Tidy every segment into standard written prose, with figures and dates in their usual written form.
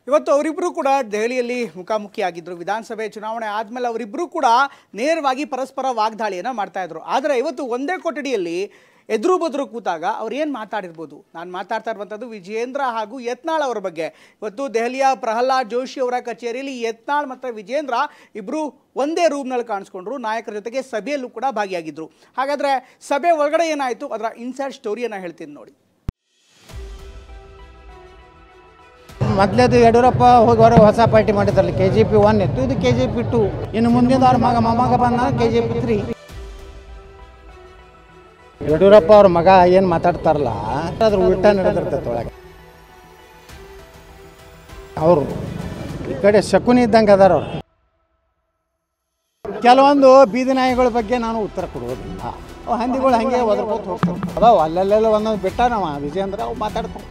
ಇವತ್ತು ಅವರಿಬ್ಬರು ಕೂಡ ದೆಹಲಿಯಲ್ಲಿ ಮುಖಾಮುಖಿಯಾಗಿದ್ದರು. ವಿಧಾನಸಭೆ ಚುನಾವಣೆ ಆದಮೇಲೆ ಅವರಿಬ್ಬರು ಕೂಡ ನೇರವಾಗಿ ಪರಸ್ಪರ ವಾಗ್ದಾಳಿಯನ್ನು ಮಾಡ್ತಾ ಇದ್ರು. ಆದರೆ ಇವತ್ತು ಒಂದೇ ಕೊಠಡಿಯಲ್ಲಿ ಎದುರು ಬದುರು ಕೂತಾಗ ಅವ್ರು ಏನು ಮಾತಾಡಿರ್ಬೋದು? ನಾನು ಮಾತಾಡ್ತಾ ಇರುವಂಥದ್ದು ವಿಜಯೇಂದ್ರ ಹಾಗೂ ಯತ್ನಾಳ್ ಅವರ ಬಗ್ಗೆ. ಇವತ್ತು ದೆಹಲಿಯ ಪ್ರಹ್ಲಾದ್ ಜೋಶಿ ಅವರ ಕಚೇರಿಯಲ್ಲಿ ಯತ್ನಾಳ್ ಮತ್ತು ವಿಜಯೇಂದ್ರ ಇಬ್ಬರು ಒಂದೇ ರೂಮ್ನಲ್ಲಿ ಕಾಣಿಸ್ಕೊಂಡ್ರು. ನಾಯಕರ ಜೊತೆಗೆ ಸಭೆಯಲ್ಲೂ ಕೂಡ ಭಾಗಿಯಾಗಿದ್ದರು. ಹಾಗಾದರೆ ಸಭೆ ಒಳಗಡೆ ಏನಾಯಿತು ಅದರ ಇನ್ಸೈಡ್ ಸ್ಟೋರಿಯನ್ನು ಹೇಳ್ತೀನಿ ನೋಡಿ. ಮೊದಲೇದು ಯಡಿಯೂರಪ್ಪ ಹೋಗಿ ಹೊಸ ಪಾರ್ಟಿ ಮಾಡಿದ್ರಲ್ಲಿ KJP 1 ಇತ್ತು, ಇದು KJP 2. ಇನ್ನು ಮುಂದಿನ ಅವ್ರ ಮೊಮ್ಮಗ ಬಂದ KJP 3. ಯಡಿಯೂರಪ್ಪ ಅವ್ರ ಮಗ ಏನು ಮಾತಾಡ್ತಾರಲ್ಲ ಅದ್ರ ಉಲ್ಟಾ ನಡೆದಿರ್ತೈತೆ ಒಳಗೆ. ಅವರು ಈ ಕಡೆ ಶಕುನಿ ಇದ್ದಂಗೆ ಅದಾರ. ಅವ್ರು ಕೆಲವೊಂದು ಬೀದಿ ನಾಯಿಗಳ ಬಗ್ಗೆ ನಾನು ಉತ್ತರ ಕೊಡೋದಿಲ್ಲ. ಅವು ಹಂದಿಗಳು ಹಂಗೆ ಒದರ್ಕೋತ ಹೋಗ್ತಾರೆ. ಅದಾವ ಅಲ್ಲೆಲ್ಲ ಒಂದೊಂದು ಬಿಟ್ಟ ನಾವು ವಿಜಯೇಂದ್ರ ಅವು ಮಾತಾಡ್ತಾರೆ.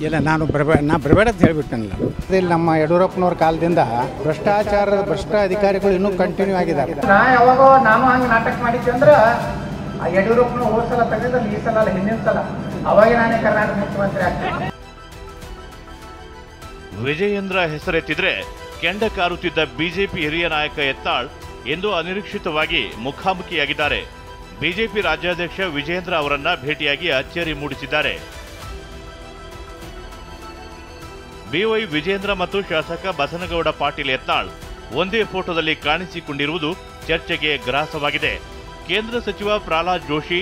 ಇಲ್ಲ ನಾನು ಬರಬೇಡ ಅಂತ ಹೇಳಿಬಿಟ್ಟೇನಿಲ್ಲ. ಇಲ್ಲಿ ನಮ್ಮ ಯಡಿಯೂರಪ್ಪನವ್ರ ಕಾಲದಿಂದ ಭ್ರಷ್ಟ ಅಧಿಕಾರಿಗಳು ಇನ್ನೂ ಕಂಟಿನ್ಯೂ ಆಗಿದ್ದಾರೆ. ಯಾವಾಗೋ ನಾನು ಹಂಗೆ ನಾಟಕ ಮಾಡಿದ್ದೆ ಅಂದ್ರೆ ಯಡಿಯೂರಪ್ಪನ ಹೋದ ಸಲ ತೆಗೆದಲ್ಲಿ ಈ ಸಲ ಅಲ್ಲ ಹಿಂದಿನ ಸಲ ಅವಾಗ ನಾನೇ ಕರ್ನಾಟಕ ಮುಖ್ಯಮಂತ್ರಿ ಆಗ್ತೇನೆ. ವಿಜಯೇಂದ್ರ ಹೆಸರೆತ್ತಿದ್ರೆ ಕೆಂಡ ಕಾರುತ್ತಿದ್ದ ಬಿಜೆಪಿ ಹಿರಿಯ ನಾಯಕ ಯತ್ನಾಳ್ ಎಂದು ಅನಿರೀಕ್ಷಿತವಾಗಿ ಮುಖಾಮುಖಿಯಾಗಿದ್ದಾರೆ. ಬಿಜೆಪಿ ರಾಜ್ಯಾಧ್ಯಕ್ಷ ವಿಜಯೇಂದ್ರ ಅವರನ್ನ ಭೇಟಿಯಾಗಿ ಅಚ್ಚರಿ ಮೂಡಿಸಿದ್ದಾರೆ. BY ವಿಜೇಂದ್ರ ಮತ್ತು ಶಾಸಕ ಬಸನಗೌಡ ಪಾಟೀಲ್ ಯತ್ನಾಳ್ ಒಂದೇ ಫೋಟೋದಲ್ಲಿ ಕಾಣಿಸಿಕೊಂಡಿರುವುದು ಚರ್ಚೆಗೆ ಗ್ರಾಸವಾಗಿದೆ. ಕೇಂದ್ರ ಸಚಿವ ಪ್ರಹ್ಲಾದ್ ಜೋಶಿ,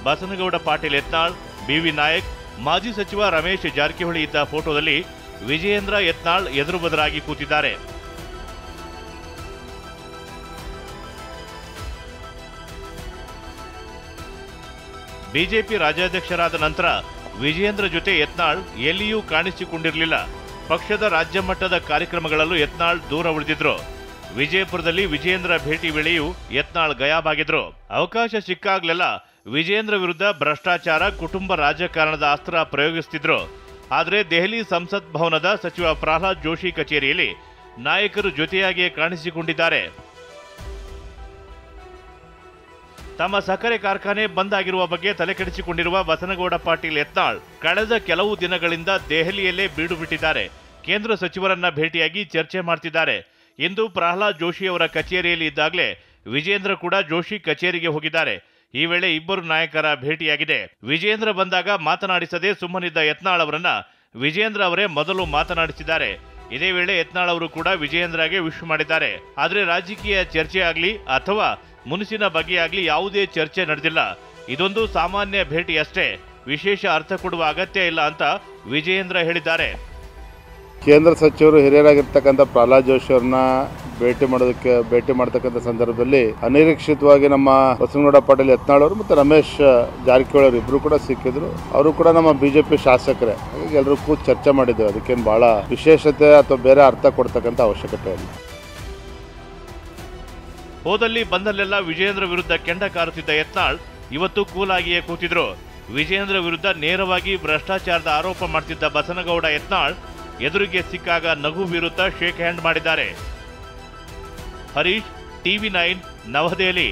ಬಸನಗೌಡ ಪಾಟೀಲ್ ಯತ್ನಾಳ್, BV ನಾಯಕ್, ಮಾಜಿ ಸಚಿವ ರಮೇಶ್ ಜಾರಕಿಹೊಳಿ ಇದ್ದ ಫೋಟೋದಲ್ಲಿ ವಿಜಯೇಂದ್ರ ಯತ್ನಾಳ್ ಎದುರು ಬದಲಾಗಿ ಕೂತಿದ್ದಾರೆ. ಬಿಜೆಪಿ ರಾಜ್ಯಾಧ್ಯಕ್ಷರಾದ ನಂತರ ವಿಜಯೇಂದ್ರ ಜೊತೆ ಯತ್ನಾಳ್ ಎಲ್ಲಿಯೂ ಕಾಣಿಸಿಕೊಂಡಿರಲಿಲ್ಲ. ಪಕ್ಷದ ರಾಜ್ಯ ಮಟ್ಟದ ಕಾರ್ಯಕ್ರಮಗಳಲ್ಲೂ ಯತ್ನಾಳ್ ದೂರ ಉಳಿದಿದ್ರು. ವಿಜಯಪುರದಲ್ಲಿ ವಿಜಯೇಂದ್ರ ಭೇಟಿ ವೇಳೆಯೂ ಯತ್ನಾಳ್ ಗಯಾಬಾಗಿದ್ರು. ಅವಕಾಶ ಸಿಕ್ಕಾಗ್ಲೆಲ್ಲ ವಿಜಯೇಂದ್ರ ವಿರುದ್ಧ ಭ್ರಷ್ಟಾಚಾರ, ಕುಟುಂಬ ರಾಜಕಾರಣದ ಅಸ್ತ್ರ ಪ್ರಯೋಗಿಸುತ್ತಿದ್ರು. ಆದರೆ ದೆಹಲಿ ಸಂಸತ್ ಭವನದ ಸಚಿವ ಪ್ರಹ್ಲಾದ್ ಜೋಶಿ ಕಚೇರಿಯಲ್ಲಿ ನಾಯಕರು ಜೊತೆಯಾಗಿಯೇ ಕಾಣಿಸಿಕೊಂಡಿದ್ದಾರೆ. ತಮ್ಮ ಸಕ್ಕರೆ ಕಾರ್ಖಾನೆ ಬಂದ್ ಆಗಿರುವ ಬಗ್ಗೆ ತಲೆಕೆಡಿಸಿಕೊಂಡಿರುವ ಬಸನಗೌಡ ಪಾಟೀಲ್ ಯತ್ನಾಳ್ ಕಳೆದ ಕೆಲವು ದಿನಗಳಿಂದ ದೆಹಲಿಯಲ್ಲೇ ಬೀಡು ಬಿಟ್ಟಿದ್ದಾರೆ. ಕೇಂದ್ರ ಸಚಿವರನ್ನ ಭೇಟಿಯಾಗಿ ಚರ್ಚೆ ಮಾಡ್ತಿದ್ದಾರೆ. ಇಂದು ಪ್ರಹ್ಲಾದ್ ಜೋಶಿ ಅವರ ಕಚೇರಿಯಲ್ಲಿ ಇದ್ದಾಗಲೇ ವಿಜೇಂದ್ರ ಕೂಡ ಜೋಶಿ ಕಚೇರಿಗೆ ಹೋಗಿದ್ದಾರೆ. ಈ ವೇಳೆ ಇಬ್ಬರು ನಾಯಕರ ಭೇಟಿಯಾಗಿದೆ. ವಿಜೇಂದ್ರ ಬಂದಾಗ ಮಾತನಾಡಿಸದೆ ಸುಮ್ಮನಿದ್ದ ಯತ್ನಾಳ್ ಅವರನ್ನ ವಿಜೇಂದ್ರ ಅವರೇ ಮೊದಲು ಮಾತನಾಡಿಸಿದ್ದಾರೆ. ಇದೇ ವೇಳೆ ಯತ್ನಾಳ್ ಅವರು ಕೂಡ ವಿಜಯೇಂದ್ರಗೆ ವಿಶ್ ಮಾಡಿದ್ದಾರೆ. ಆದರೆ ರಾಜಕೀಯ ಚರ್ಚೆ ಆಗಲಿ ಅಥವಾ ಮುನಿಸಿನ ಬಗ್ಗೆ ಆಗಲಿ ಯಾವುದೇ ಚರ್ಚೆ ನಡೆದಿಲ್ಲ. ಇದೊಂದು ಸಾಮಾನ್ಯ ಭೇಟಿಯಷ್ಟೇ, ವಿಶೇಷ ಅರ್ಥ ಕೊಡುವ ಅಗತ್ಯ ಇಲ್ಲ ಅಂತ ವಿಜಯೇಂದ್ರ ಹೇಳಿದ್ದಾರೆ. ಕೇಂದ್ರ ಸಚಿವರು ಹಿರಿಯರಾಗಿರ್ತಕ್ಕಂಥ ಪ್ರಹ್ಲಾದ್ ಜೋಶಿ ಅವ್ರನ್ನ ಭೇಟಿ ಮಾಡತಕ್ಕಂಥ ಸಂದರ್ಭದಲ್ಲಿ ಅನಿರೀಕ್ಷಿತವಾಗಿ ನಮ್ಮ ಬಸನಗೌಡ ಪಾಟೀಲ್ ಯತ್ನಾಳ್ ಅವರು ಮತ್ತು ರಮೇಶ್ ಜಾರಕಿಹೊಳಿ ಅವರು ಇಬ್ಬರು ಕೂಡ ಸಿಕ್ಕಿದ್ರು. ಅವರು ಕೂಡ ನಮ್ಮ ಬಿಜೆಪಿ ಶಾಸಕರೇ. ಹಾಗಾಗಿ ಎಲ್ಲರೂ ಕೂತು ಚರ್ಚೆ ಮಾಡಿದ್ದೇವೆ. ಅದಕ್ಕೇನು ಬಹಳ ವಿಶೇಷತೆ ಅಥವಾ ಬೇರೆ ಅರ್ಥ ಕೊಡ್ತಕ್ಕಂಥ ಅವಶ್ಯಕತೆ ಇಲ್ಲ. ಹೋದಲ್ಲಿ ಬಂದಲ್ಲೆಲ್ಲ ವಿಜಯೇಂದ್ರ ವಿರುದ್ಧ ಕೆಂಡ ಕಾರುತ್ತಿದ್ದ ಯತ್ನಾಳ್ ಇವತ್ತು ಕೂಲಾಗಿಯೇ ಕೂತಿದ್ರು. ವಿಜಯೇಂದ್ರ ವಿರುದ್ಧ ನೇರವಾಗಿ ಭ್ರಷ್ಟಾಚಾರದ ಆರೋಪ ಮಾಡ್ತಿದ್ದ ಬಸನಗೌಡ ಯತ್ನಾಳ್ ಎದುರಿಗೆ ಸಿಕ್ಕಾಗ ನಗು ಬೀರುತ್ತಾ ಶೇಕ್ ಹ್ಯಾಂಡ್ ಮಾಡಿದ್ದಾರೆ. ಹರೀಶ್, TV9, ನವದೆಹಲಿ.